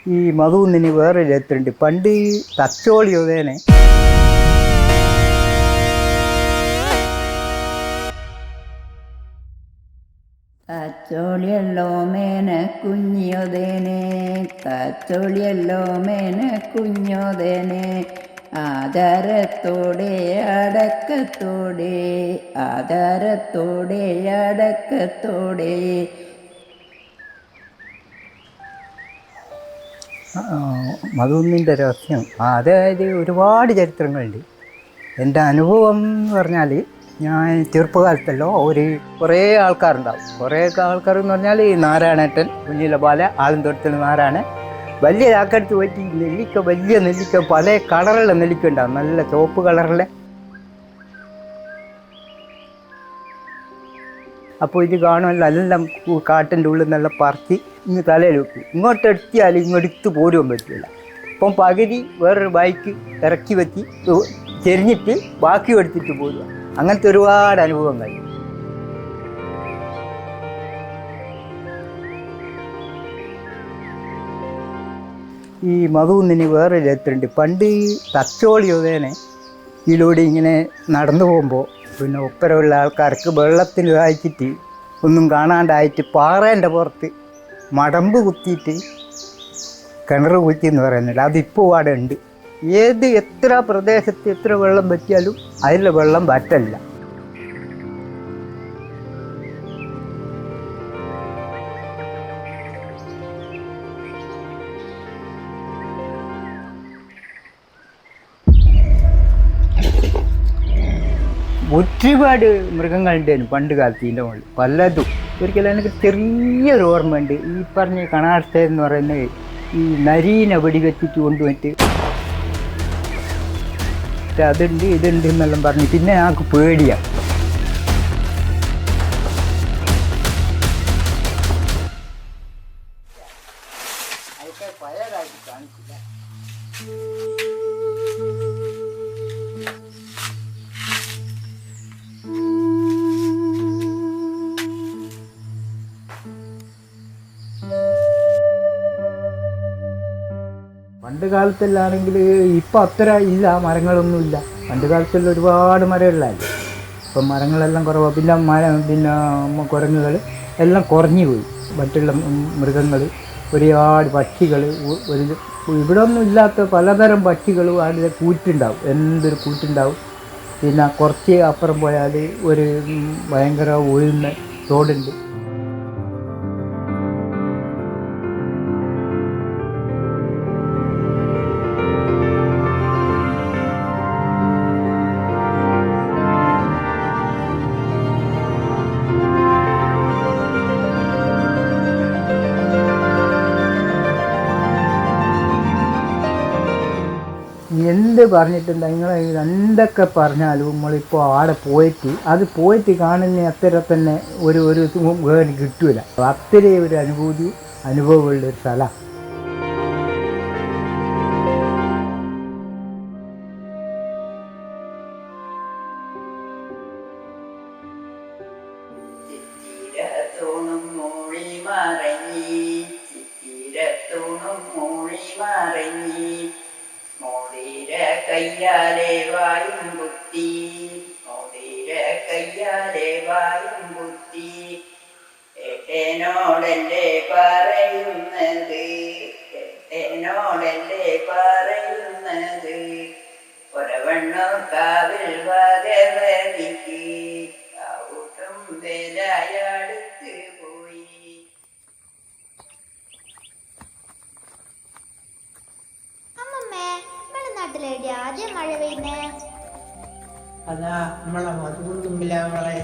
ഈ മധുവിന് വേറെ ചരിത്രമുണ്ട്. പണ്ട് തച്ചോളി ഉദയനെ തച്ചോളിയല്ലോ മേന കുഞ്ഞോദേനെ, തച്ചോളിയല്ലോ മേന കുഞ്ഞോദേനെ, ആധാരത്തോടെ അടക്കത്തോടെ, ആധാരത്തോടെ അടക്കത്തോടെ. മധുവിൻ്റെ രഹസ്യം അതായത് ഒരുപാട് ചരിത്രങ്ങളുണ്ട്. എൻ്റെ അനുഭവം എന്ന് പറഞ്ഞാൽ ഞാൻ ചെറുപ്പകാലത്തല്ലോ കുറേ ആൾക്കാരുണ്ടാവും. കുറേ ആൾക്കാർ എന്ന് പറഞ്ഞാൽ ഈ നാരായണേട്ടൻ, കുഞ്ഞിലബാല, ആലന്തോട്ടത്തിൽ നാരായണൻ, വലിയ ചാക്കടുത്ത് പോയിട്ട് നെല്ലിക്ക, വലിയ നെല്ലിക്ക, പല കളറുള്ള നെല്ലിക്ക ഉണ്ടാവും, നല്ല ചുവപ്പ് കളറിലെ. അപ്പോൾ ഇത് കാണുമല്ലോ, എല്ലാം കാട്ടിൻ്റെ ഉള്ളിൽ നിന്നെല്ലാം പറിച്ച് ഇങ്ങ് തലയിൽ വെക്കും. ഇങ്ങോട്ട് എടുത്തിയാൽ ഇങ്ങോട്ട് പോരുവാൻ പറ്റില്ല. അപ്പം പകുതി വേറൊരു ബൈക്ക് ഇറക്കി വെച്ച് ചെരിഞ്ഞിട്ട് ബാക്കി എടുത്തിട്ട് പോരുക. അങ്ങനത്തെ ഒരുപാട് അനുഭവങ്ങൾ. ഈ മധുവിന് വേറെ ചരിത്രമുണ്ട്. പണ്ട് തച്ചോളി ഉദയനെ ഇതിലൂടെ ഇങ്ങനെ നടന്നു പോകുമ്പോൾ പിന്നെ ഒപ്പരമുള്ള ആൾക്കാർക്ക് വെള്ളത്തിന് ഇതായിട്ട് ഒന്നും കാണാണ്ടായിട്ട് പാറേൻ്റെ പുറത്ത് മടമ്പ് കുത്തിയിട്ട് കിണർ കുത്തി എന്ന് പറയുന്നുണ്ട്. അതിപ്പോൾ അവിടെ ഉണ്ട്. എത്ര പ്രദേശത്ത് എത്ര വെള്ളം പറ്റിയാലും അതിലെ വെള്ളം വറ്റല്ല. ഒരുപാട് മൃഗങ്ങളുണ്ടായിരുന്നു പണ്ട് കാലത്ത് ഇതിൻ്റെ മുകളിൽ, പലതും. ഒരിക്കലും എനിക്ക് ചെറിയൊരു ഓർമ്മയുണ്ട്. ഈ പറഞ്ഞ കണാർച്ച എന്ന് പറയുന്നത് ഈ നരീനെ വെടിവെച്ചിട്ട് കൊണ്ടുപോയിട്ട് അതുണ്ട് ഇതുണ്ട് എന്നെല്ലാം പറഞ്ഞു. പിന്നെ ഞങ്ങൾക്ക് പേടിയാണ്. പണ്ട് കാലത്തെല്ലാണെങ്കിൽ ഇപ്പം അത്ര ഇല്ല, മരങ്ങളൊന്നുമില്ല. പണ്ട് കാലത്തെല്ലാം ഒരുപാട് മരങ്ങളിലല്ലേ. ഇപ്പം മരങ്ങളെല്ലാം കുറവാണ്. പിന്നെ കുരങ്ങുകൾ എല്ലാം കുറഞ്ഞു പോയി. മറ്റുള്ള മൃഗങ്ങൾ, ഒരുപാട് പക്ഷികൾ, ഇവിടെ ഒന്നും ഇല്ലാത്ത പലതരം പക്ഷികളും അതിൽ കൂറ്റുണ്ടാവും, എന്തൊരു കൂറ്റുണ്ടാവും. പിന്നെ കുറച്ച് അപ്പുറം പോയാൽ ഒരു ഭയങ്കര ഒഴുന്ന തോടുണ്ട്. എന്ത് പറഞ്ഞിട്ടുണ്ട് നിങ്ങൾ എന്തൊക്കെ പറഞ്ഞാലും നമ്മളിപ്പോൾ ആടെ പോയിട്ട് കാണുന്ന അത്ര തന്നെ ഒരു വേറെ കിട്ടൂല. അത്രയും ഒരു അനുഭവമുള്ളൊരു സ്ഥലമാണ്. കയ്യാലെ വായും കുത്തി, മോതിര കയ്യാലെ വായും കുത്തി, ഏട്ടനോടല്ലേ പറയുന്നത്, ഏട്ടനോടല്ലേ പറയുന്നത്, ഒരവണ്ണൂർ കാവിൽ ഭഗവതിക്ക് ഊട്ടും വേലായടുത്ത് പോയി. നാട്ടിലേടി ആദ്യം മഴ പെയ്യുന്നേ? അതാ നമ്മളെ മധുവിൻ തുമ്പിലാ മോളെ.